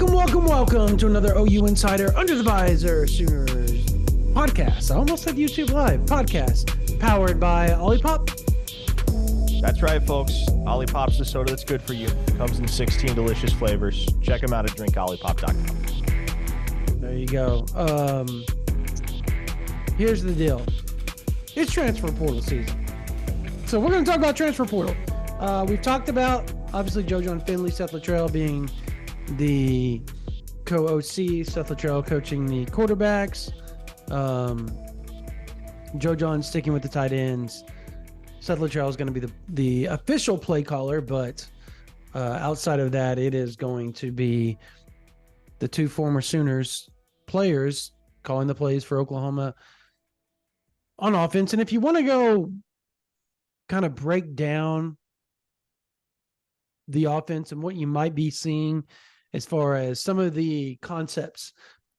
Welcome to another OU Insider Under the Visor Sooners podcast. I almost said YouTube Live podcast, powered by Olipop. That's right, folks. Olipop's the soda that's good for you. Comes in 16 delicious flavors. Check them out at drinkolipop.com. There you go. Here's the deal. It's transfer portal season. So we're going to talk about transfer portal. We've talked about, obviously, JoJon Finley, Seth Luttrell being the co-OC, Seth Luttrell coaching the quarterbacks. JoJon sticking with the tight ends. Seth Luttrell is going to be the official play caller, but outside of that, it is going to be the two former Sooners players calling the plays for Oklahoma on offense. And if you want to go kind of break down the offense and what you might be seeing as far as some of the concepts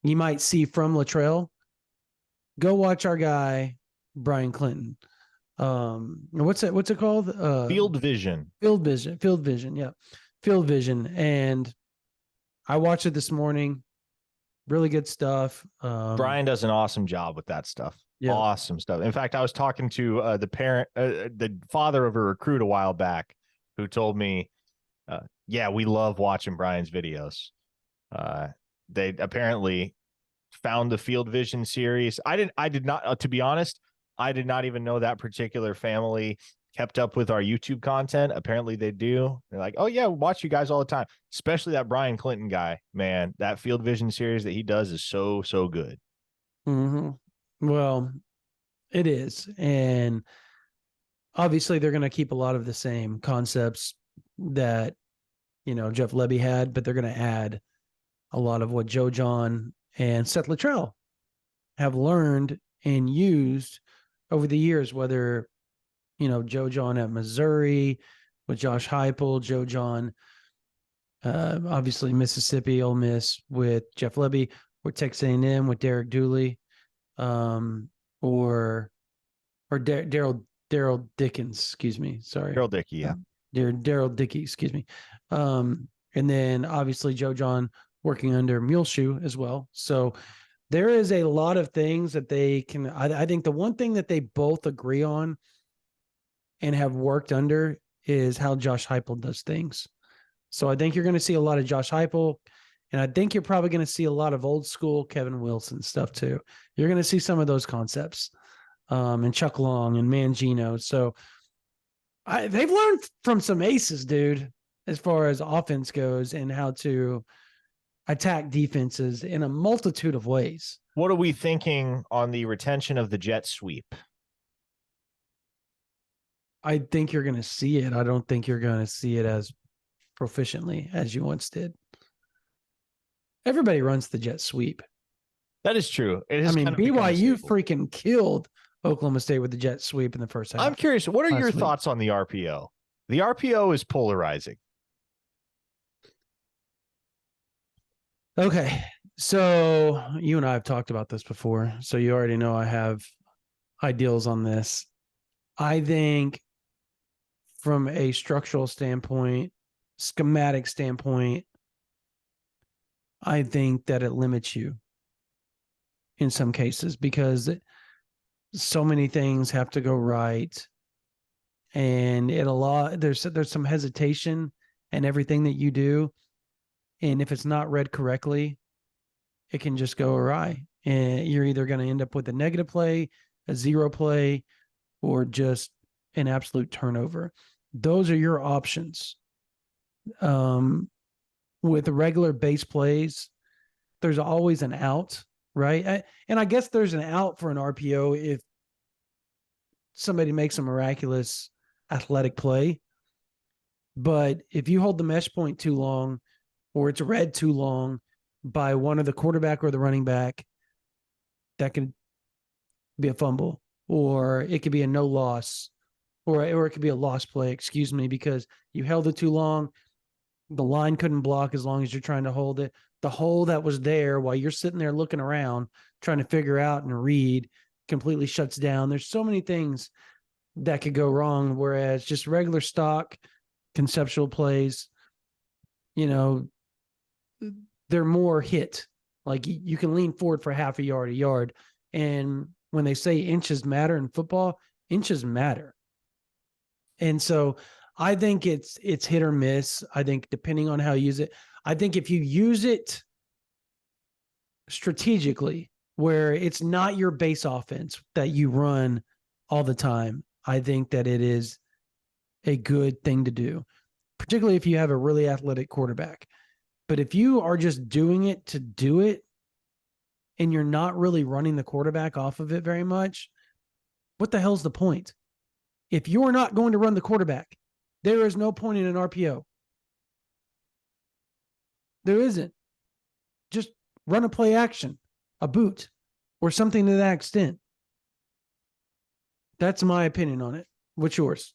you might see from Luttrell, go watch our guy, Brian Clinton. What's it called? Field Vision. Yeah. Field Vision. And I watched it this morning. Really good stuff. Brian does an awesome job with that stuff. Yeah. Awesome stuff. In fact, I was talking to the father of a recruit a while back who told me, yeah, we love watching Brian's videos. They apparently found the Field Vision series. I did not, to be honest, I did not even know that particular family kept up with our YouTube content. Apparently they do. They're like, oh yeah, we watch you guys all the time. Especially that Brian Clinton guy, man. That Field Vision series that he does is so good. Mm-hmm. Well, it is. And obviously they're going to keep a lot of the same concepts that, Jeff Lebby had, but they're going to add a lot of what JoJon and Seth Luttrell have learned and used over the years, whether, JoJon at Missouri with Josh Heupel, JoJon, obviously Mississippi, Ole Miss with Jeff Lebby, or Texas A&M with Derek Dooley, or Daryl Dickens, excuse me. Sorry. Daryl Dickey, yeah. Daryl Dickey, excuse me. And then obviously JoJon working under Muleshoe as well. So there is a lot of things that they can, I think the one thing that they both agree on and have worked under is how Josh Heupel does things. So I think you're going to see a lot of Josh Heupel, and I think you're probably going to see a lot of old school Kevin Wilson stuff too. You're going to see some of those concepts, and Chuck Long and Mangino. So they've learned from some aces, dude, as far as offense goes and how to attack defenses in a multitude of ways. What are we thinking on the retention of the jet sweep? I think you're going to see it. I don't think you're going to see it as proficiently as you once did. Everybody runs the jet sweep. That is true. BYU freaking killed Oklahoma State with the jet sweep in the first half. I'm curious, what are your thoughts on the RPO? The RPO is polarizing. Okay, so you and I have talked about this before, so you already know I have ideals on this. I think from a structural standpoint, schematic standpoint, I think that it limits you in some cases because so many things have to go right, and there's some hesitation in everything that you do. And if it's not read correctly, it can just go awry. And you're either going to end up with a negative play, a zero play, or just an absolute turnover. Those are your options. With regular base plays, there's always an out, right? And I guess there's an out for an RPO if somebody makes a miraculous athletic play. But if you hold the mesh point too long, or it's read too long by one of the quarterback or the running back, that could be a fumble, or it could be a no loss, or it could be a lost play, excuse me, because you held it too long. The line couldn't block as long as you're trying to hold it. The hole that was there while you're sitting there looking around, trying to figure out and read, completely shuts down. There's so many things that could go wrong, whereas just regular stock conceptual plays, they're more hit. Like you can lean forward for half a yard. And when they say inches matter in football, inches matter. And so I think it's hit or miss. I think depending on how you use it, I think if you use it strategically, where it's not your base offense that you run all the time, I think that it is a good thing to do, particularly if you have a really athletic quarterback. But if you are just doing it to do it and you're not really running the quarterback off of it very much, what the hell's the point? If you're not going to run the quarterback, there is no point in an RPO. There isn't. Just run a play action, a boot, or something to that extent. That's my opinion on it. What's yours?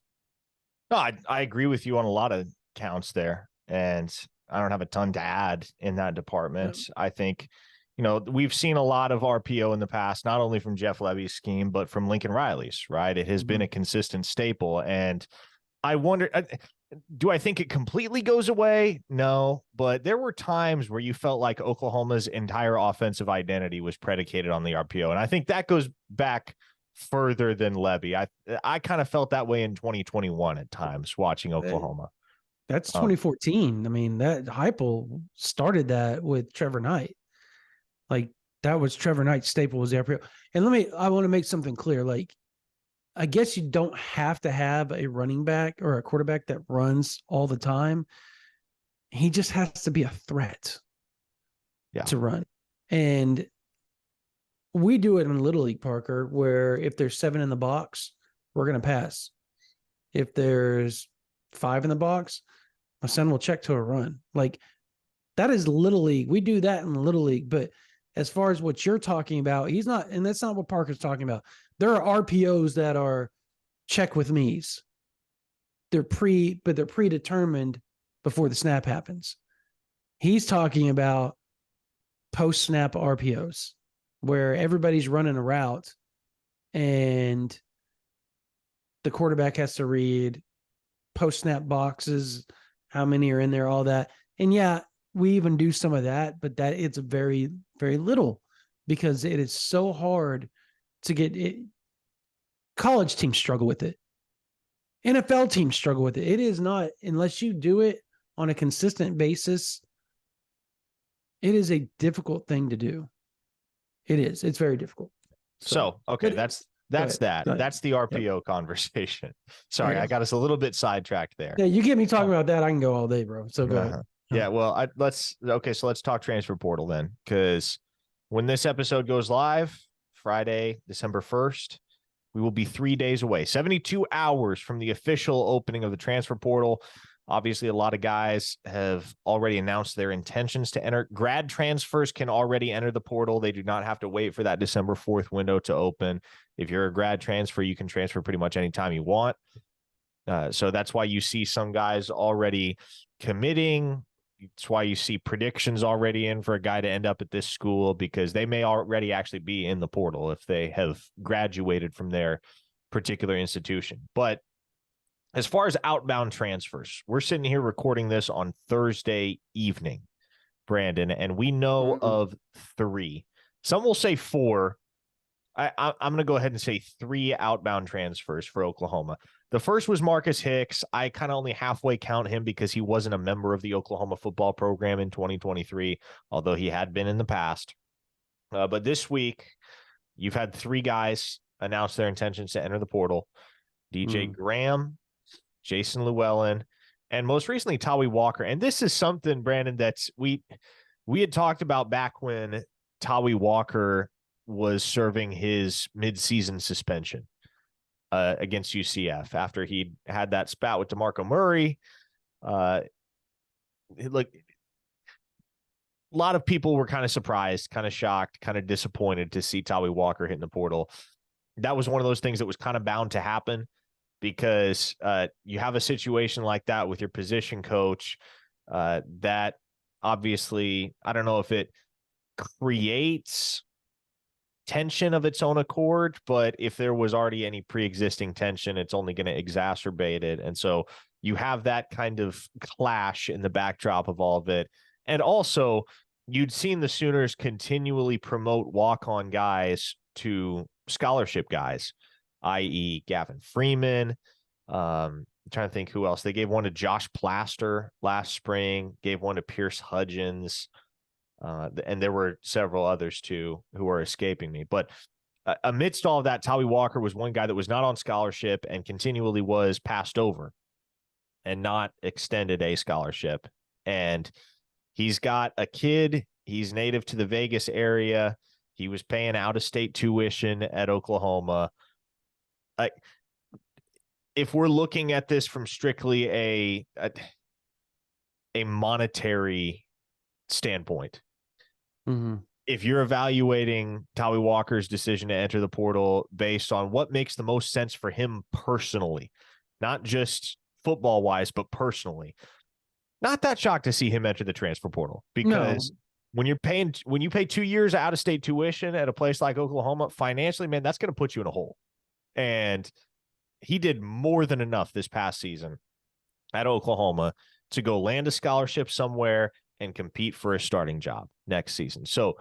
No, I agree with you on a lot of counts there. And I don't have a ton to add in that department. Yeah. I think, we've seen a lot of RPO in the past, not only from Jeff Levy's scheme, but from Lincoln Riley's, right? It has been a consistent staple. And I wonder, do I think it completely goes away? No, but there were times where you felt like Oklahoma's entire offensive identity was predicated on the RPO. And I think that goes back further than Levy. I kind of felt that way in 2021 at times watching Oklahoma. That's 2014. I mean, that Heupel started that with Trevor Knight. Like that was Trevor Knight's staple was the RPO. And I want to make something clear. Like, I guess you don't have to have a running back or a quarterback that runs all the time. He just has to be a threat to run. And we do it in Little League, Parker, where if there's 7 in the box, we're going to pass. If there's 5 in the box, my son will check to a run. Like that is Little League. We do that in Little League. But as far as what you're talking about, he's not, and that's not what Parker's talking about. There are RPOs that are check with me's. They're predetermined before the snap happens. He's talking about post-snap RPOs where everybody's running a route and the quarterback has to read post-snap boxes, how many are in there, all that. And yeah, we even do some of that, but that it's very, very little because it is so hard to get it. College teams struggle with it. NFL teams struggle with it. It is not, unless you do it on a consistent basis, it is a difficult thing to do. It is. It's very difficult. So okay, that's that. That's the RPO conversation. Sorry, I got us a little bit sidetracked there. Yeah, you get me talking about that, I can go all day, bro. So go ahead. Yeah, well, let's talk transfer portal then, because when this episode goes live, Friday, December 1st, we will be 3 days away, 72 hours from the official opening of the transfer portal. Obviously, a lot of guys have already announced their intentions to enter. Grad transfers can already enter the portal. They do not have to wait for that December 4th window to open. If you're a grad transfer, you can transfer pretty much anytime you want. So that's why you see some guys already committing. It's why you see predictions already in for a guy to end up at this school, because they may already actually be in the portal if they have graduated from their particular institution. But as far as outbound transfers, we're sitting here recording this on Thursday evening, Brandon, and we know of 3. Some will say 4. I'm going to go ahead and say 3 outbound transfers for Oklahoma. The first was Marcus Hicks. I kind of only halfway count him because he wasn't a member of the Oklahoma football program in 2023, although he had been in the past. But this week, you've had 3 guys announce their intentions to enter the portal. DJ Graham, Jason Llewellyn, and most recently, Tawee Walker. And this is something, Brandon, that's we had talked about back when Tawee Walker was serving his midseason suspension against UCF after he had that spat with DeMarco Murray. Like, a lot of people were kind of surprised, kind of shocked, kind of disappointed to see Tawee Walker hitting the portal. That was one of those things that was kind of bound to happen, because you have a situation like that with your position coach that obviously, I don't know if it creates tension of its own accord, but if there was already any pre-existing tension, it's only going to exacerbate it. And so you have that kind of clash in the backdrop of all of it. And also, you'd seen the Sooners continually promote walk-on guys to scholarship guys, i.e. Gavin Freeman. I'm trying to think who else. They gave one to Josh Plaster last spring, gave one to Pierce Hudgens, and there were several others too who are escaping me. But amidst all of that, Tawee Walker was one guy that was not on scholarship and continually was passed over and not extended a scholarship. And he's got a kid. He's native to the Vegas area. He was paying out-of-state tuition at Oklahoma. If we're looking at this from strictly a monetary standpoint, if you're evaluating Tawee Walker's decision to enter the portal based on what makes the most sense for him personally, not just football-wise, but personally, not that shocked to see him enter the transfer portal, because when you pay 2 years out-of-state tuition at a place like Oklahoma, financially, man, that's going to put you in a hole. And he did more than enough this past season at Oklahoma to go land a scholarship somewhere and compete for a starting job next season. So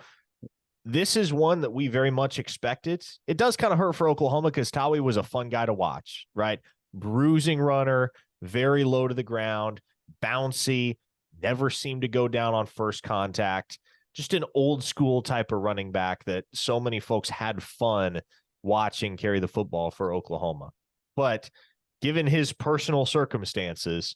this is one that we very much expected. It does kind of hurt for Oklahoma because Tawee was a fun guy to watch, right? Bruising runner, very low to the ground, bouncy, never seemed to go down on first contact. Just an old school type of running back that so many folks had fun watching carry the football for Oklahoma. But given his personal circumstances,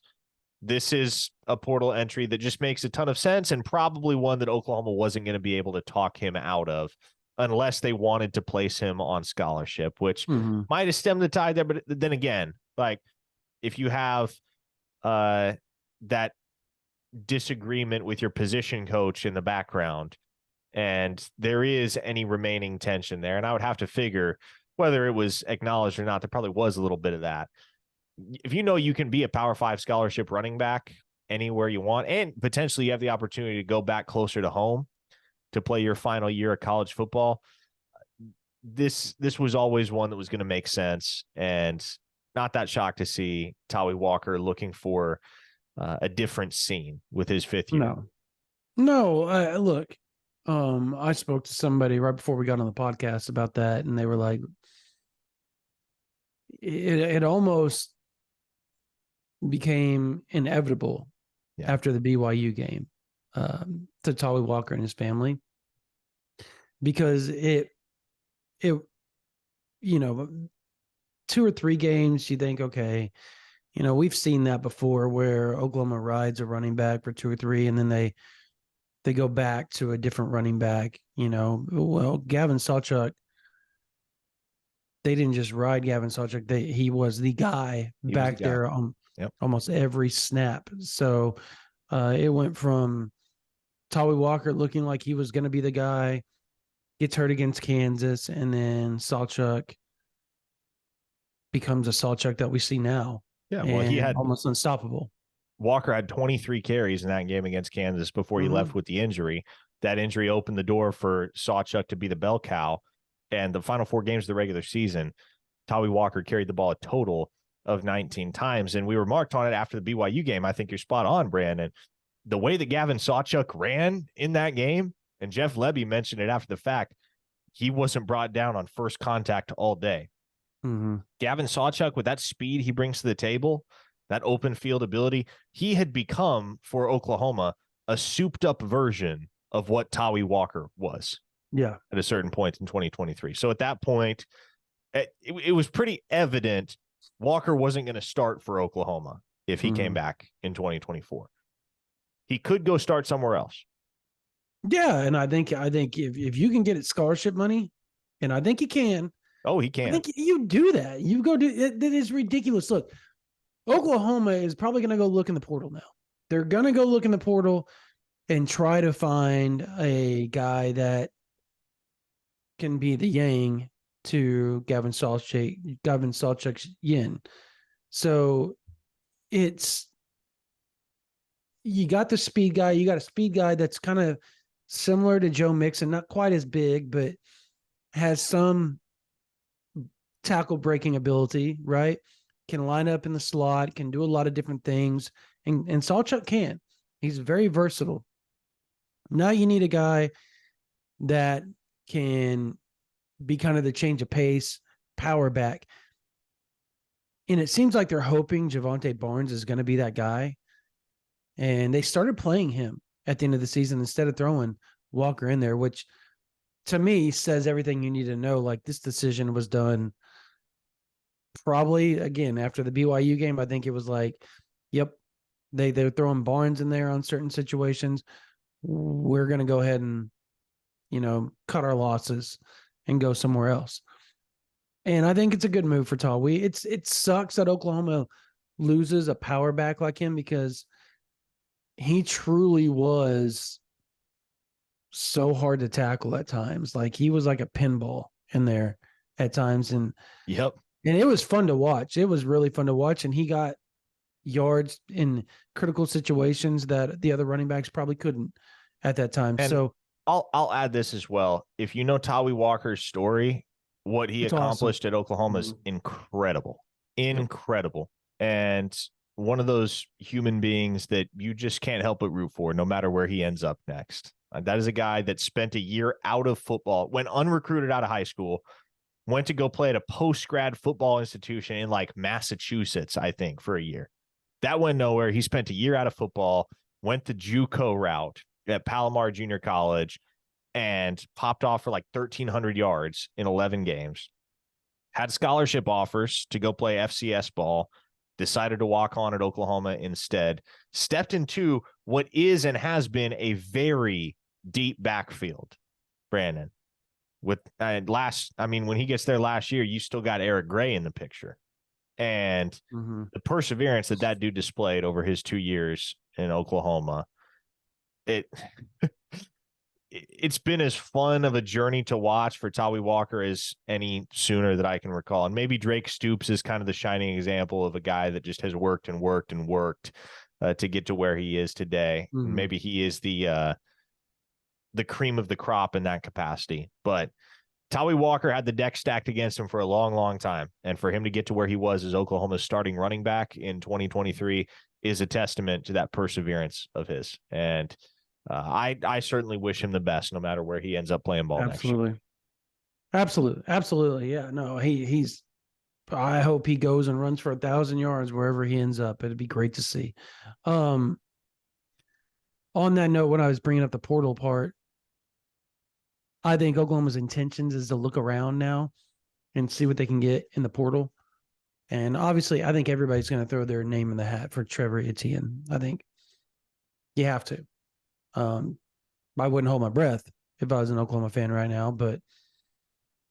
this is a portal entry that just makes a ton of sense, and probably one that Oklahoma wasn't going to be able to talk him out of unless they wanted to place him on scholarship, which might have stemmed the tide there. But then again, like, if you have that disagreement with your position coach in the background and there is any remaining tension there, and I would have to figure whether it was acknowledged or not, there probably was a little bit of that. If you know you can be a Power 5 scholarship running back anywhere you want, and potentially you have the opportunity to go back closer to home to play your final year of college football, this was always one that was going to make sense, and not that shocked to see Tawee Walker looking for a different scene with his fifth year. Look, I spoke to somebody right before we got on the podcast about that, and they were like, it almost became inevitable after the BYU game to Tawee Walker and his family, because it 2 or 3 games, you think, okay, we've seen that before where Oklahoma rides a running back for 2 or 3, and then they go back to a different running back. Well, Gavin Sawchuk, they didn't just ride Gavin Sawchuk. He was the guy back there on almost every snap. So it went from Tawee Walker looking like he was going to be the guy, gets hurt against Kansas, and then Sawchuk becomes a Sawchuk that we see now. Yeah, well, he had almost unstoppable. Walker had 23 carries in that game against Kansas before he left with the injury. That injury opened the door for Sawchuk to be the bell cow. And the final 4 games of the regular season, Tawee Walker carried the ball a total of 19 times. And we remarked on it after the BYU game. I think you're spot on, Brandon. The way that Gavin Sawchuk ran in that game, and Jeff Lebby mentioned it after the fact, he wasn't brought down on first contact all day. Gavin Sawchuk, with that speed he brings to the table, that open field ability, he had become, for Oklahoma, a souped-up version of what Tawee Walker was. Yeah. At a certain point in 2023. So at that point, it was pretty evident Walker wasn't going to start for Oklahoma if he came back in 2024. He could go start somewhere else. Yeah, and I think if you can get it scholarship money, and I think you can. Oh, he can. I think you do that. You go do it. That is ridiculous. Look, Oklahoma is probably going to go look in the portal now. They're going to go look in the portal and try to find a guy that can be the yang to Gavin Sawchuk's yin. So it's, you got the speed guy. You got a speed guy that's kind of similar to Joe Mixon, not quite as big, but has some tackle breaking ability, right? Can line up in the slot, can do a lot of different things. And Sawchuk can. He's very versatile. Now you need a guy that can be kind of the change of pace, power back. And it seems like they're hoping Javonte Barnes is going to be that guy. And they started playing him at the end of the season instead of throwing Walker in there, which to me says everything you need to know. Like, this decision was done probably, again, after the BYU game. I think it was like, yep, they're throwing Barnes in there on certain situations. We're going to go ahead and, cut our losses and go somewhere else. And I think it's a good move for Tawee. It sucks that Oklahoma loses a power back like him, because he truly was so hard to tackle at times. Like, he was like a pinball in there at times. And yep. And it was fun to watch. It was really fun to watch. And he got yards in critical situations that the other running backs probably couldn't at that time. And so I'll add this as well. If you know Tawee Walker's story, what he accomplished at Oklahoma is incredible. Incredible. And one of those human beings that you just can't help but root for, no matter where he ends up next. That is a guy that spent a year out of football, went unrecruited out of high school, went to go play at a post-grad football institution in like Massachusetts, I think, for a year. That went nowhere. He spent a year out of football, went the JUCO route at Palomar Junior College, and popped off for like 1,300 yards in 11 games. Had scholarship offers to go play FCS ball, decided to walk on at Oklahoma instead, stepped into what is and has been a very deep backfield, Brandon. With when he gets there last year, you still got Eric Gray in the picture. And the perseverance that dude displayed over his 2 years in Oklahoma, it's been as fun of a journey to watch for Tawee Walker as any sooner that I can recall. And maybe Drake Stoops is kind of the shining example of a guy that just has worked and worked and worked to get to where he is today. Maybe he is the cream of the crop in that capacity. But Tawee Walker had the deck stacked against him for a long, long time. And for him to get to where he was as Oklahoma's starting running back in 2023 is a testament to that perseverance of his. And I certainly wish him the best, no matter where he ends up playing ball next year. Absolutely. Yeah, no, he's, I hope he goes and runs for 1,000 yards wherever he ends up. It'd be great to see. On that note, when I was bringing up the portal part, I think Oklahoma's intentions is to look around now and see what they can get in the portal. And obviously, I think everybody's going to throw their name in the hat for Trevor Etienne. I think you have to. I wouldn't hold my breath if I was an Oklahoma fan right now, but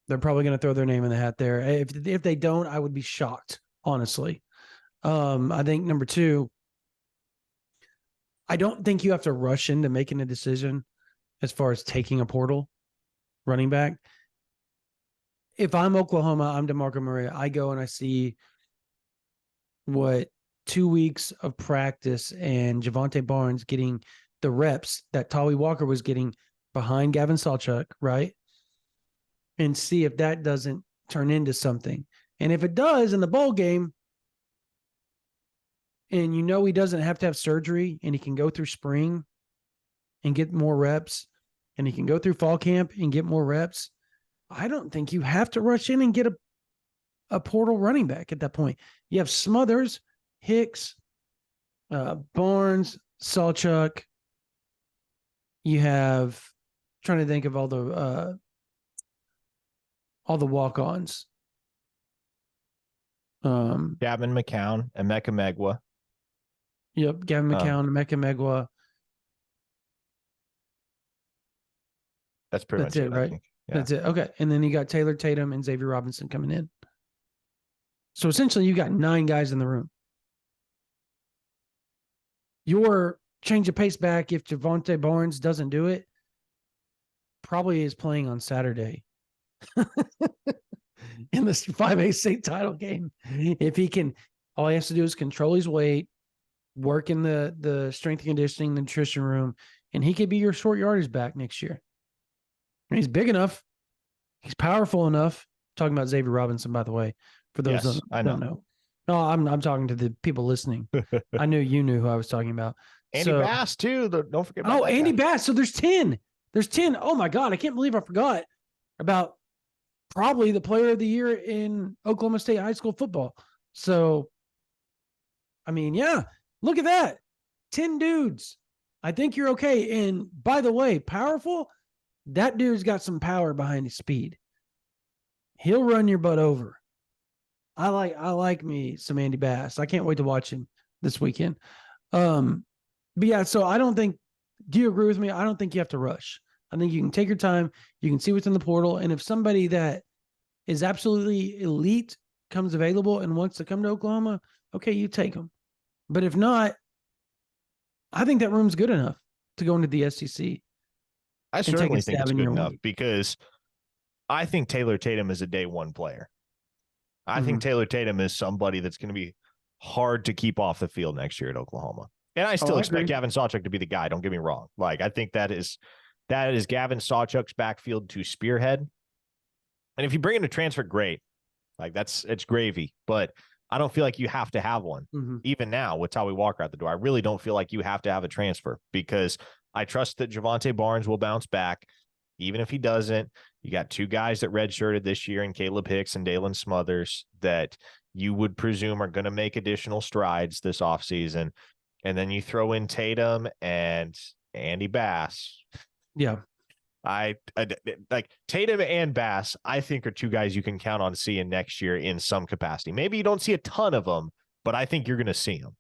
they're probably going to throw their name in the hat there. If they don't, I would be shocked, honestly. I think number two, I don't think you have to rush into making a decision as far as taking a portal running back. If I'm Oklahoma, I'm DeMarco Murray. I go and I see what 2 weeks of practice and Javonte Barnes getting the reps that Tawee Walker was getting behind Gavin Sawchuk, right? And see if that doesn't turn into something. And if it does in the bowl game, and he doesn't have to have surgery and he can go through spring and get more reps, and he can go through fall camp and get more reps, I don't think you have to rush in and get a portal running back at that point. You have Smothers, Hicks, Barnes, Sawchuk. You have, trying to think of all the walk-ons. Gavin McCown, Emeka Megwa. Yep, Gavin McCown, Emeka Megwa. That's pretty much it, right? Yeah. That's it. Okay. And then you got Taylor Tatum and Xavier Robinson coming in. So essentially you got 9 guys in the room. Your change of pace back, if Javonte Barnes doesn't do it, probably is playing on Saturday in this 5A state title game. If he can, all he has to do is control his weight, work in the strength and conditioning, nutrition room, and he could be your short yardage back next year. And he's big enough. He's powerful enough. Talking about Xavier Robinson, by the way, for those that don't know. No, I'm talking to the people listening. I knew you knew who I was talking about. Andy Bass too. Don't forget about that Andy guy. Bass. So there's 10. There's 10. Oh my God. I can't believe I forgot about probably the player of the year in Oklahoma State high school football. So, I mean, yeah, look at that. 10 dudes. I think you're okay. And by the way, powerful, that dude's got some power behind his speed. He'll run your butt over. I like me some Andy Bass. I can't wait to watch him this weekend. But yeah, so I don't think, do you agree with me? I don't think you have to rush. I think you can take your time. You can see what's in the portal. And if somebody that is absolutely elite comes available and wants to come to Oklahoma, okay, you take them. But if not, I think that room's good enough to go into the SEC. I certainly think it's good enough because I think Taylor Tatum is a day one player. I think Taylor Tatum is somebody that's going to be hard to keep off the field next year at Oklahoma. And I still expect Gavin Sawchuk to be the guy. Don't get me wrong. Like, I think that is Gavin Sawchuk's backfield to spearhead. And if you bring in a transfer, great. Like, it's gravy. But I don't feel like you have to have one. Even now with Tawee Walker at the door, I really don't feel like you have to have a transfer because I trust that Javonte Barnes will bounce back. Even if he doesn't, you got two guys that redshirted this year in Caleb Hicks and Dalen Smothers that you would presume are going to make additional strides this offseason. And then you throw in Tatum and Andy Bass. Yeah. I like Tatum and Bass, I think, are two guys you can count on seeing next year in some capacity. Maybe you don't see a ton of them, but I think you're going to see them.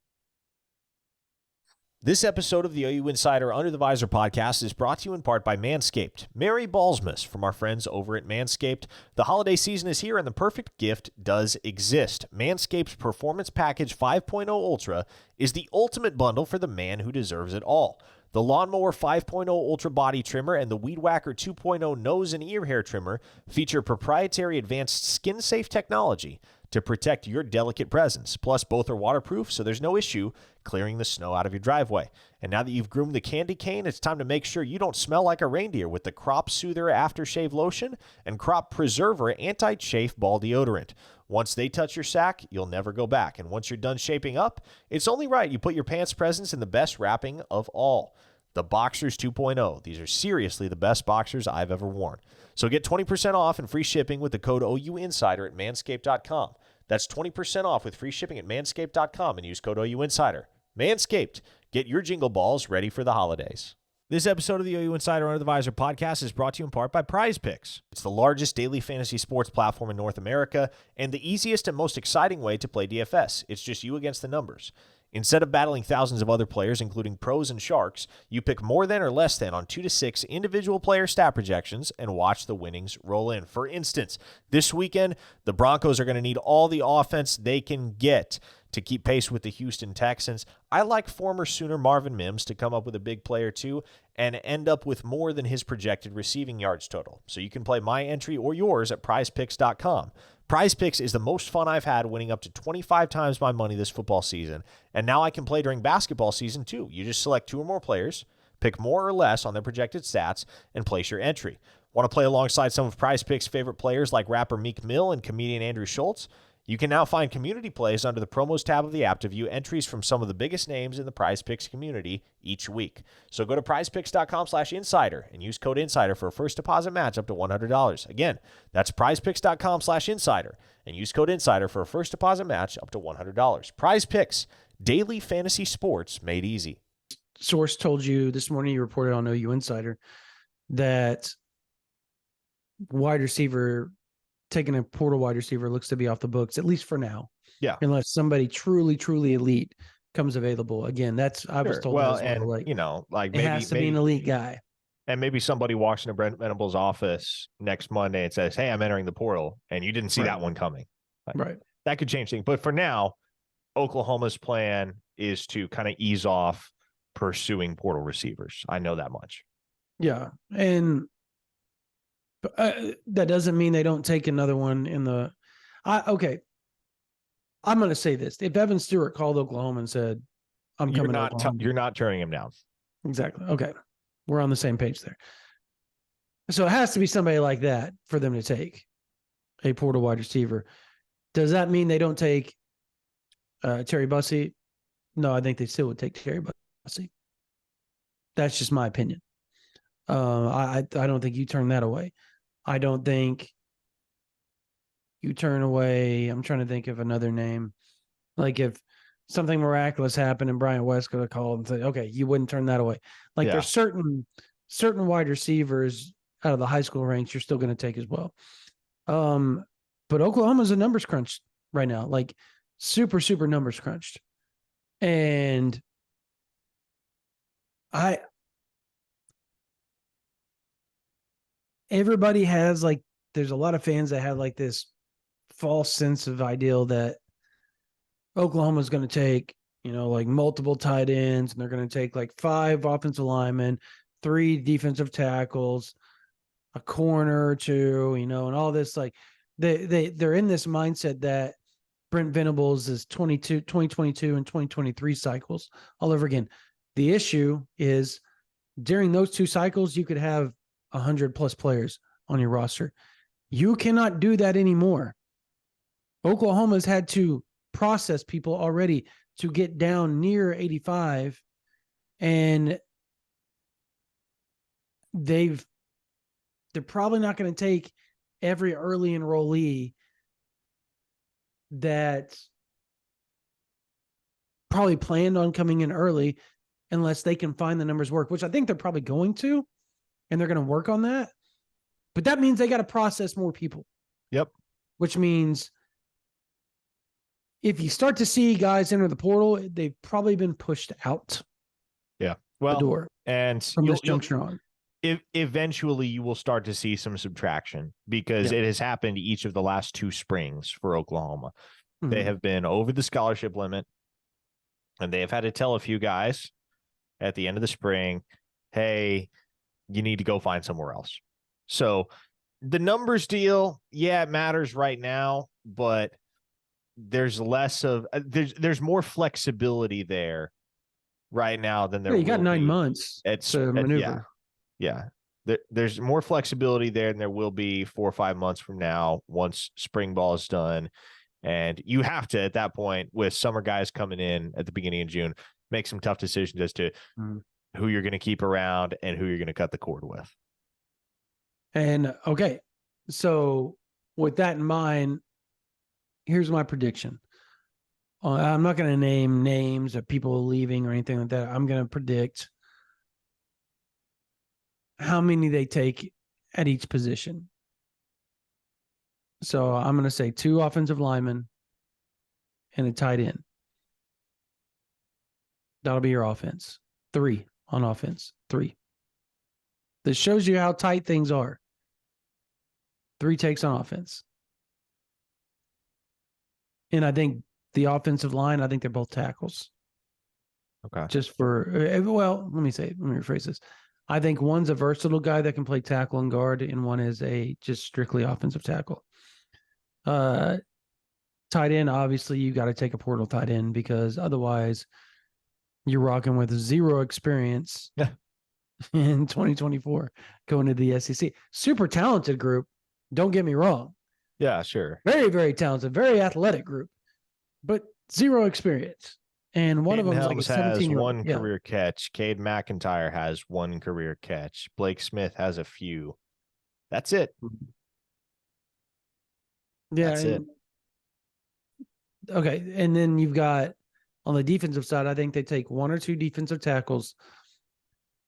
This episode of the OU Insider Under the Visor podcast is brought to you in part by Manscaped. Merry Ballsmas from our friends over at Manscaped. The holiday season is here and the perfect gift does exist. Manscaped's Performance Package 5.0 Ultra is the ultimate bundle for the man who deserves it all. The Lawnmower 5.0 Ultra Body Trimmer and the Weed Whacker 2.0 Nose and Ear Hair Trimmer feature proprietary advanced skin-safe technology to protect your delicate presence. Plus, both are waterproof, so there's no issue clearing the snow out of your driveway. And now that you've groomed the candy cane, it's time to make sure you don't smell like a reindeer with the Crop Soother Aftershave Lotion and Crop Preserver Anti-Chafe Ball Deodorant. Once they touch your sack, you'll never go back. And once you're done shaping up, it's only right you put your pants presents in the best wrapping of all, the Boxers 2.0. These are seriously the best boxers I've ever worn. So get 20% off and free shipping with the code OUInsider at manscaped.com. That's 20% off with free shipping at manscaped.com and use code OUInsider. Manscaped, get your jingle balls ready for the holidays. This episode of the OU Insider Under the Visor podcast is brought to you in part by Prize Picks. It's the largest daily fantasy sports platform in North America and the easiest and most exciting way to play DFS. It's just you against the numbers. Instead of battling thousands of other players, including pros and sharks, you pick more than or less than on 2 to 6 individual player stat projections and watch the winnings roll in. For instance, this weekend, the Broncos are going to need all the offense they can get to keep pace with the Houston Texans. I like former Sooner Marvin Mims to come up with a big play or two and end up with more than his projected receiving yards total. So you can play my entry or yours at prizepicks.com. Prize Picks is the most fun I've had, winning up to 25 times my money this football season. And now I can play during basketball season too. You just select 2 or more players, pick more or less on their projected stats, and place your entry. Want to play alongside some of Prize Picks' favorite players like rapper Meek Mill and comedian Andrew Schultz? You can now find community plays under the promos tab of the app to view entries from some of the biggest names in the Prize Picks community each week. So go to prizepicks.com/insider and use code INSIDER for a first deposit match up to $100. Again, that's prizepicks.com/insider and use code INSIDER for a first deposit match up to $100. Prize Picks, daily fantasy sports made easy. Source told you this morning, you reported on OU Insider, that wide receiver, taking a portal wide receiver, looks to be off the books, at least for now. Yeah. Unless somebody truly, truly elite comes available. Again, that's, I was told. Well, that and like, you know, like it has to be an elite guy. And maybe somebody walks into Brent Venables' office next Monday and says, "Hey, I'm entering the portal," and you didn't see that one coming. Right. That could change things. But for now, Oklahoma's plan is to kind of ease off pursuing portal receivers. I know that much. Yeah. And that doesn't mean they don't take another one in the okay. I'm going to say this. If Evan Stewart called Oklahoma and said, I'm coming to Oklahoma, you're not turning him down. Exactly. Okay. We're on the same page there. So it has to be somebody like that for them to take a portal wide receiver. Does that mean they don't take Terry Bussey? No, I think they still would take Terry Bussey. That's just my opinion. I don't think you turn that away. I don't think you turn away. I'm trying to think of another name. Like if something miraculous happened and Brian West could have called and said, okay, you wouldn't turn that away. Like there's certain wide receivers out of the high school ranks you're still going to take as well. But Oklahoma's a numbers crunch right now, like super, super numbers crunched. And everybody has like, there's a lot of fans that have like this false sense of ideal that Oklahoma's going to take, like multiple tight ends, and they're going to take like 5 offensive linemen, 3 defensive tackles, a corner or 2, and all this. Like they're in this mindset that Brent Venables is 2022 and 2023 cycles all over again. The issue is during those 2 cycles, you could have 100+ players on your roster. You cannot do that anymore. Oklahoma's had to process people already to get down near 85, and they're probably not going to take every early enrollee that probably planned on coming in early unless they can find the numbers work, which I think they're probably going to, and they're going to work on that. But that means they got to process more people. Yep. Which means if you start to see guys enter the portal, they've probably been pushed out. Yeah. The door. And from this juncture on. Eventually you will start to see some subtraction because it has happened each of the last 2 springs for Oklahoma. Mm-hmm. They have been over the scholarship limit, and they have had to tell a few guys at the end of the spring, hey, you need to go find somewhere else. So the numbers deal, it matters right now, but there's less of there's more flexibility there right now than there. You got 9 months to maneuver. There's more flexibility there than there will be 4 or 5 months from now once spring ball is done, and you have to at that point, with summer guys coming in at the beginning of June, make some tough decisions as to who you're going to keep around and who you're going to cut the cord with. And okay, so with that in mind, here's my prediction. I'm not going to name names of people leaving or anything like that. I'm going to predict how many they take at each position. So I'm going to say 2 offensive linemen and a tight end. That'll be your offense. 3 on offense. 3. This shows you how tight things are. 3 takes on offense. And I think the offensive line, I think they're both tackles. Okay. Just for, let me rephrase this. I think one's a versatile guy that can play tackle and guard, and one is a just strictly offensive tackle. Tight end, obviously, you got to take a portal tight end because otherwise you're rocking with 0 experience in 2024 going to the SEC. Super talented group. Don't get me wrong. Yeah, sure. Very, very talented, very athletic group, but 0 experience. And one of them Helms like a 17-year-old. has 1 career catch. Cade McIntyre has 1 career catch. Blake Smith has a few. That's it. Yeah. That's it. Okay. And then you've got on the defensive side, I think they take 1 or 2 defensive tackles.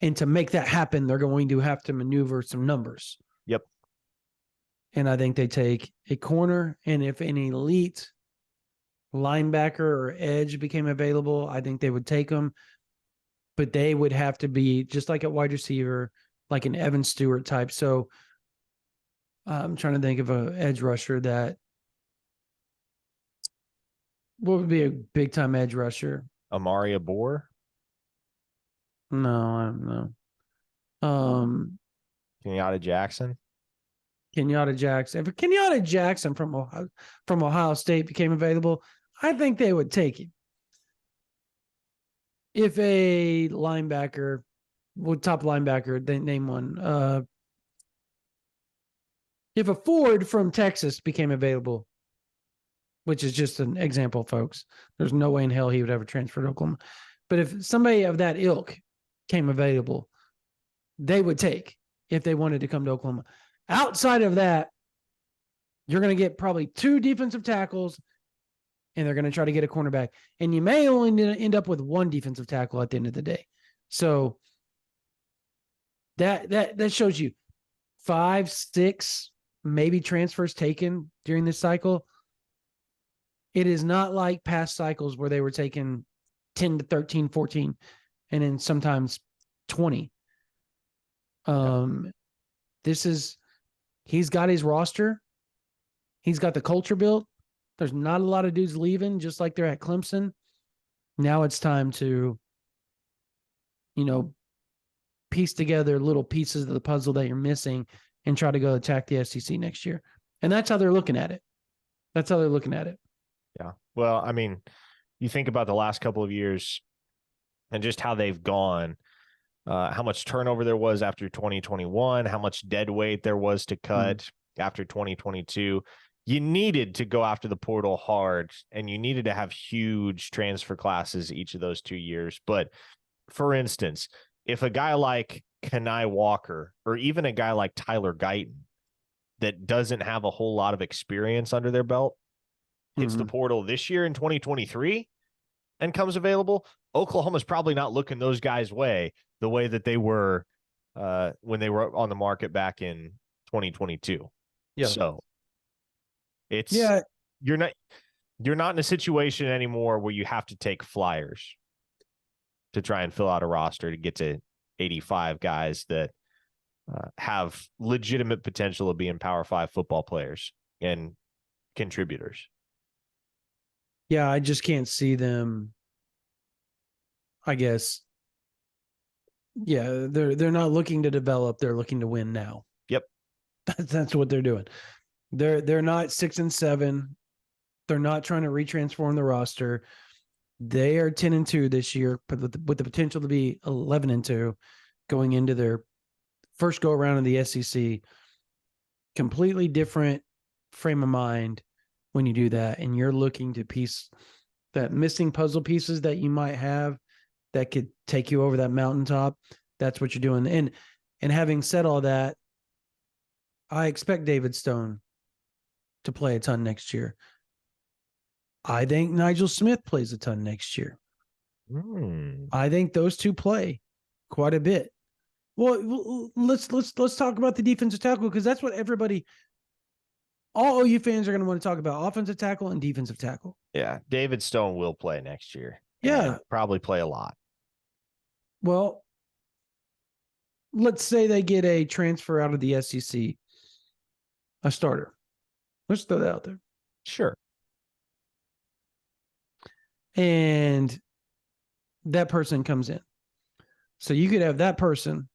And to make that happen, they're going to have to maneuver some numbers. Yep. And I think they take a corner, and if an elite linebacker or edge became available, I think they would take them. But they would have to be just like a wide receiver, like an Evan Stewart type. So I'm trying to think of an edge rusher that what would be a big time edge rusher? Amari Abor? No, I don't know. Kenyatta Jackson? Kenyatta Jackson. If Kenyatta Jackson from Ohio State became available, I think they would take him. If a linebacker, top linebacker, they name one. If a Ford from Texas became available, which is just an example, folks, there's no way in hell he would ever transfer to Oklahoma. But if somebody of that ilk came available, they would take if they wanted to come to Oklahoma. Outside of that, you're going to get probably 2 defensive tackles, and they're going to try to get a cornerback. And you may only end up with 1 defensive tackle at the end of the day. So that shows you 5, 6, maybe transfers taken during this cycle. It is not like past cycles where they were taking 10 to 13, 14, and then sometimes 20. He's got his roster. He's got the culture built. There's not a lot of dudes leaving, just like they're at Clemson. Now it's time to, piece together little pieces of the puzzle that you're missing and try to go attack the SEC next year. And that's how they're looking at it. Yeah. Well, I mean, you think about the last couple of years and just how they've gone, how much turnover there was after 2021, how much dead weight there was to cut after 2022. You needed to go after the portal hard, and you needed to have huge transfer classes each of those 2 years. But for instance, if a guy like Tawee Walker or even a guy like Tyler Guyton that doesn't have a whole lot of experience under their belt hits the portal this year in 2023 and comes available, Oklahoma's probably not looking those guys' way the way that they were when they were on the market back in 2022. Yeah. So it's you're not in a situation anymore where you have to take flyers to try and fill out a roster to get to 85 guys that have legitimate potential of being Power 5 football players and contributors. Yeah, I just can't see them. I guess. Yeah, they're not looking to develop, they're looking to win now. Yep. That's what they're doing. They're not 6 and 7. They're not trying to retransform the roster. They are 10-2 this year, but with the potential to be 11-2 going into their first go around in the SEC. Completely different frame of mind when you do that, and you're looking to piece that missing puzzle pieces that you might have that could take you over that mountaintop. That's what you're doing. And having said all that, I expect David Stone to play a ton next year. I think Nigel Smith plays a ton next year. I think those two play quite a bit. Well, let's talk about the defensive tackle, because that's what all OU fans are going to want to talk about: offensive tackle and defensive tackle. Yeah, David Stone will play next year. Yeah, probably play a lot. Well, let's say they get a transfer out of the SEC, a starter. Let's throw that out there. Sure. And that person comes in. So you could have that person.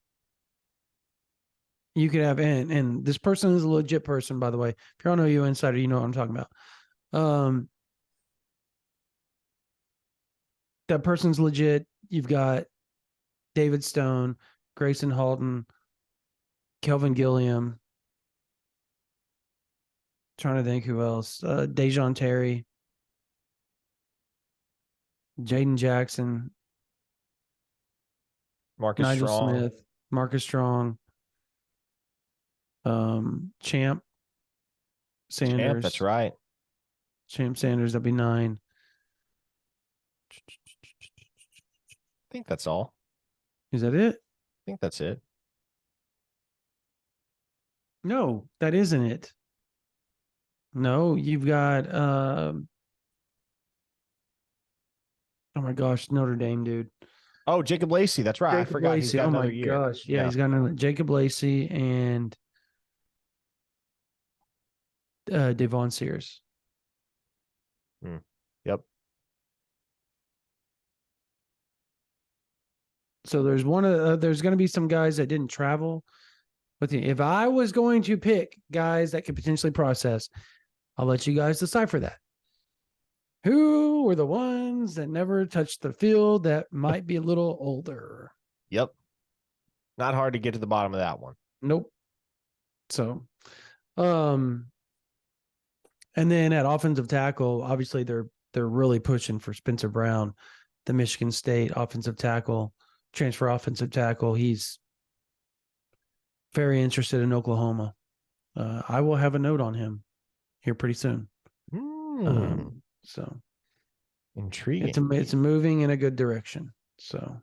You could have, and this person is a legit person, by the way. If you're on OU Insider, you know what I'm talking about. That person's legit. You've got David Stone, Grayson Halton, Kelvin Gilliam. Trying to think who else. Dejon Terry, Jaden Jackson, Nigel Smith, Marcus Strong, Champ Sanders. That's right. Champ Sanders, that'd be 9. I think that's all. Is that it? I think that's it. No, that isn't it. No, you've got oh my gosh, Notre Dame dude. Oh, Jacob Lacey. That's right. Jacob I forgot Lacey. he's got another year. Gosh. Yeah, he's got another Jacob Lacey and Devon Sears. Yep. So there's there's going to be some guys that didn't travel. But if I was going to pick guys that could potentially process, I'll let you guys decipher that. Who were the ones that never touched the field that might be a little older? Yep. Not hard to get to the bottom of that one. Nope. So, and then at offensive tackle, obviously they're really pushing for Spencer Brown, the Michigan State offensive tackle. transfer offensive tackle. He's very interested in Oklahoma. I will have a note on him here pretty soon. So intriguing. It's moving in a good direction. So,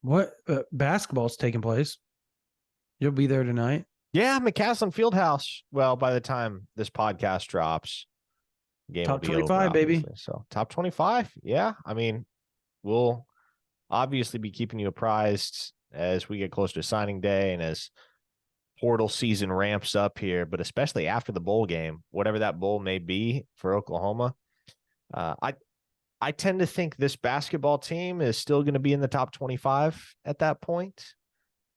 what basketball's taking place? You'll be there tonight. Yeah, McCaslin Fieldhouse. Well, by the time this podcast drops, game top will be 25, over, baby. So top 25. Yeah, I mean, we'll obviously be keeping you apprised as we get closer to signing day and as portal season ramps up here, but especially after the bowl game, whatever that bowl may be for Oklahoma. I tend to think this basketball team is still going to be in the top 25 at that point,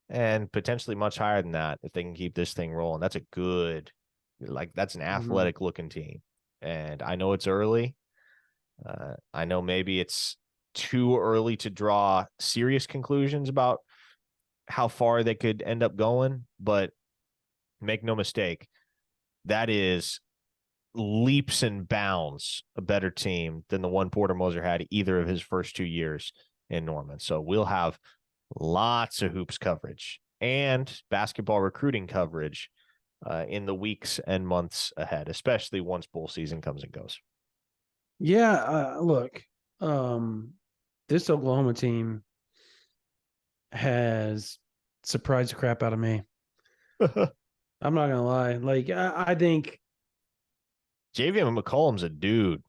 and potentially much higher than that if they can keep this thing rolling. That's a good, that's an athletic looking team. And I know it's early. I know maybe it's too early to draw serious conclusions about how far they could end up going, but make no mistake, that is leaps and bounds a better team than the one Porter Moser had either of his first 2 years in Norman. So we'll have lots of hoops coverage and basketball recruiting coverage in the weeks and months ahead, especially once bowl season comes and goes. Yeah, look, this Oklahoma team has surprised the crap out of me. I'm not gonna lie. Like, I think Javion McCollum's a dude.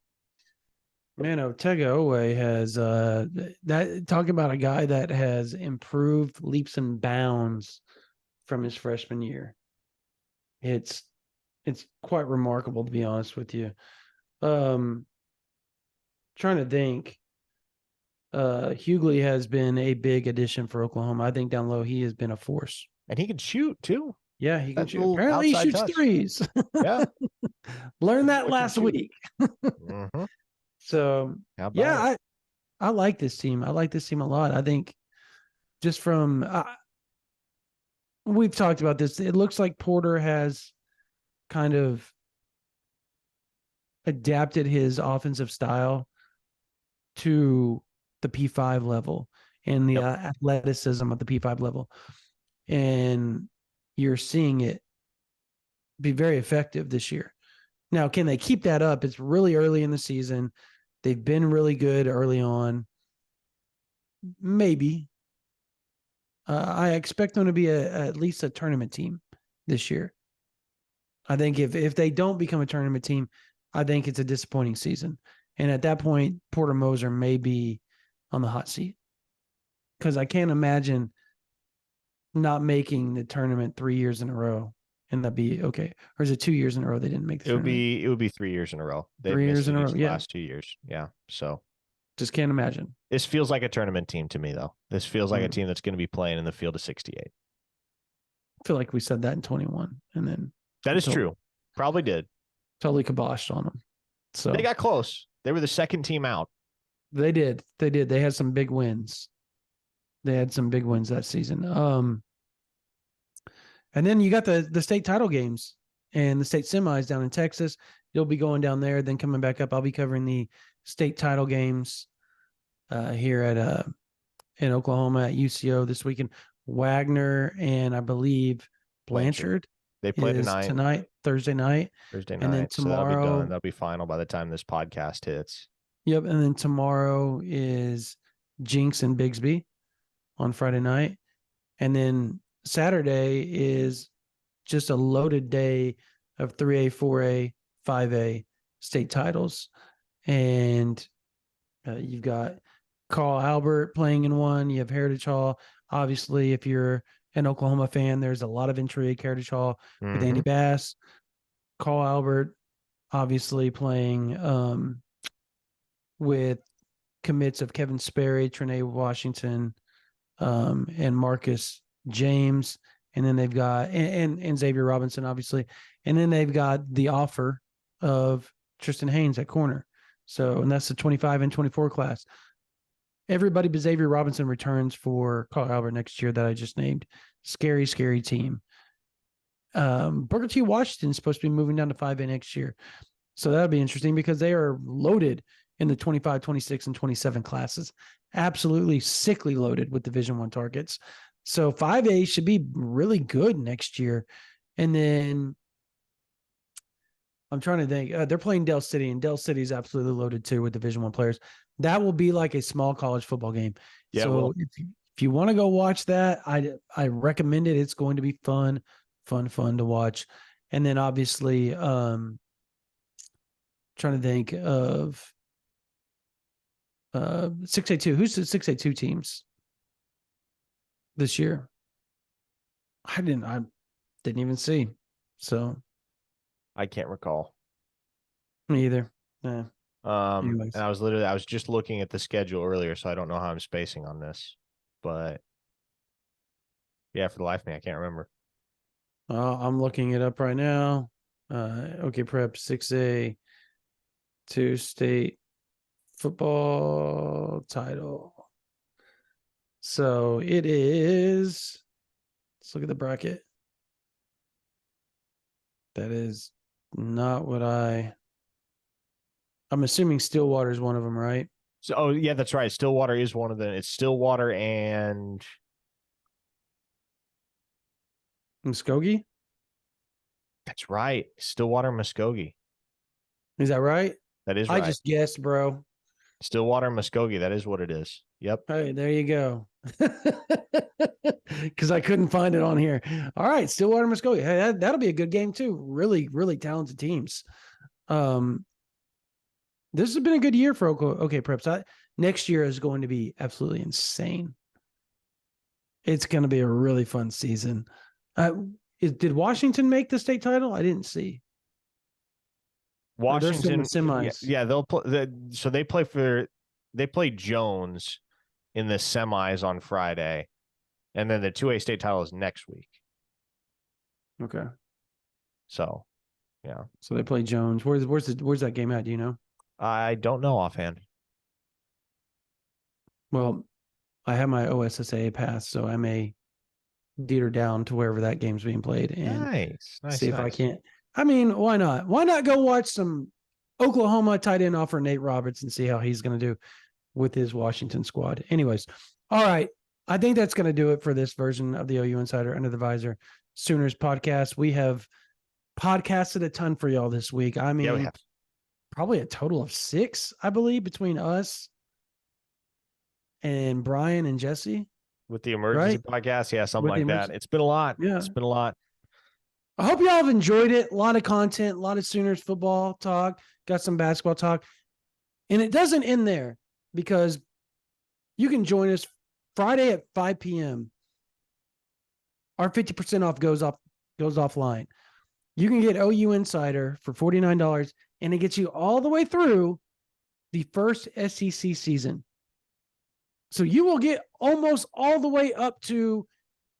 Man, Otega Owe has that talking about a guy that has improved leaps and bounds from his freshman year. It's quite remarkable, to be honest with you. Trying to think. Hughley has been a big addition for Oklahoma. I think down low he has been a force. And he can shoot too. Yeah, he can shoot. Apparently he shoots threes. Yeah. Learned that last week. Mm-hmm. So yeah, I like this team. I like this team a lot. I think just from we've talked about this. It looks like Porter has kind of adapted his offensive style to the P5 level and the athleticism of the P5 level. And you're seeing it be very effective this year. Now, can they keep that up? It's really early in the season. They've been really good early on. Maybe. I expect them to be at least a tournament team this year. I think if they don't become a tournament team, I think it's a disappointing season. And at that point, Porter Moser may be on the hot seat. Because I can't imagine not making the tournament 3 years in a row. And that'd be okay. Or is it 2 years in a row they didn't make the tournament? It would be 3 years in a row. They've 3 years in a row. Yeah. Last 2 years. Yeah. So just can't imagine. This feels like a tournament team to me, though. This feels like a team that's going to be playing in the field of 68. I feel like we said that in 21, and then that is true. Probably did. Totally kiboshed on them. So they got close. They were the second team out. They did. They had some big wins. That season. And then you got the state title games and the state semis down in Texas. You'll be going down there, then coming back up. I'll be covering the state title games here at in Oklahoma at UCO this weekend. Wagner and I believe Blanchard. They play tonight, Thursday night. And then tomorrow, so that'll be final by the time this podcast hits. Yep. And then tomorrow is Jinx and Bigsby on Friday night. And then Saturday is just a loaded day of 3A, 4A, 5A state titles. And you've got Carl Albert playing in one. You have Heritage Hall. Obviously, if you're an Oklahoma fan, there's a lot of intrigue. Heritage Hall with Andy Bass. Carl Albert obviously playing with commits of Kevin Sperry, Trinae Washington, and Marcus James. And then they've got and Xavier Robinson, obviously. And then they've got the offer of Tristan Haynes at corner. So, and that's the 25 and 24 class. Everybody but Xavier Robinson returns for Carl Albert next year that I just named. Scary, scary team. Booker T. Washington is supposed to be moving down to 5A next year. So that'll be interesting because they are loaded in the 25, 26, and 27 classes. Absolutely sickly loaded with Division I targets. So 5A should be really good next year. And then I'm trying to think. They're playing Dell City, and Dell City is absolutely loaded too with Division I players. That will be like a small college football game. Yeah, so if you want to go watch that, I recommend it. It's going to be fun to watch. And then obviously, trying to think of 6A2. Who's the 6A2 teams this year? I didn't even see. So I can't recall. me either. Yeah. And I was just looking at the schedule earlier, so I don't know how I'm spacing on this, but yeah, for the life of me, I can't remember. I'm looking it up right now. OK Prep 6A 2 state football title. So it is. Let's look at the bracket. That is not what I'm assuming Stillwater is one of them, right? So, oh yeah, that's right. Stillwater is one of them. It's Stillwater and Muskogee? That's right. Stillwater, Muskogee. Is that right? That is right. I just guessed, bro. Stillwater, Muskogee. That is what it is. Yep. Hey, there you go. Because I couldn't find it on here. All right, Stillwater, Muskogee. Hey, that'll be a good game too. Really, really talented teams. This has been a good year for OK Preps. Next year is going to be absolutely insane. It's going to be a really fun season. Did Washington make the state title? I didn't see. Washington semis. Yeah, they'll play. So they play Jones in the semis on Friday, and then the 2A state title is next week. Okay. So, yeah. So they play Jones. Where's that game at? Do you know? I don't know offhand. Well, I have my OSSAA pass, so I may deter down to wherever that game's being played and see if I can't. I mean, why not? Why not go watch some Oklahoma tight end offer Nate Roberts and see how he's going to do with his Washington squad. Anyways, all right. I think that's going to do it for this version of the OU Insider Under the Visor Sooners podcast. We have podcasted a ton for y'all this week. I mean, we have probably a total of 6, I believe, between us and Brian and Jesse. With the emergency podcast. Yeah, something like that. It's been a lot. Yeah. It's been a lot. I hope y'all have enjoyed it. A lot of content, a lot of Sooners football talk, got some basketball talk. And it doesn't end there because you can join us Friday at 5 p.m. Our 50% off goes offline. You can get OU Insider for $49, and it gets you all the way through the first SEC season. So you will get almost all the way up to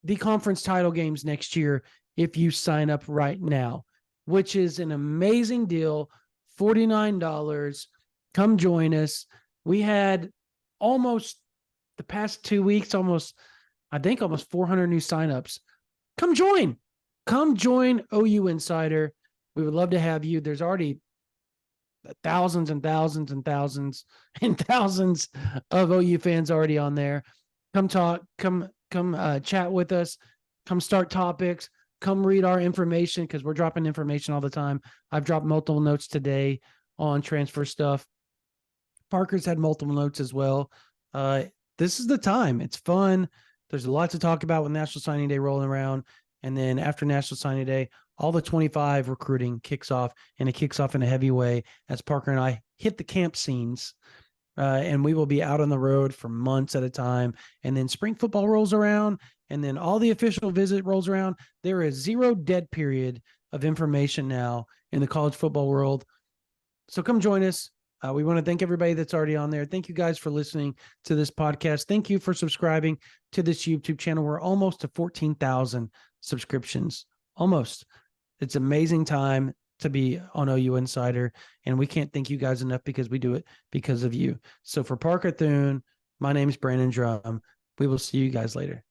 the conference title games next year if you sign up right now, which is an amazing deal. $49. Come join us. We had almost the past 2 weeks, almost 400 new signups. Come join OU Insider. We would love to have you. There's already thousands and thousands and thousands and thousands of OU fans already on there. Come talk, come chat with us, come start topics, come read our information because we're dropping information all the time. I've dropped multiple notes today on transfer stuff. Parker's had multiple notes as well. This is the time. It's fun. There's a lot to talk about with National Signing Day rolling around. And then after National Signing Day, all the 25 recruiting kicks off, and it kicks off in a heavy way as Parker and I hit the camp scenes. And we will be out on the road for months at a time. And then spring football rolls around, and then all the official visit rolls around. There is zero dead period of information now in the college football world. So come join us. We want to thank everybody that's already on there. Thank you guys for listening to this podcast. Thank you for subscribing to this YouTube channel. We're almost to 14,000 subscriptions. Almost. It's amazing time to be on OU Insider, and we can't thank you guys enough because we do it because of you. So for Parker Thune, my name is Brandon Drum. We will see you guys later.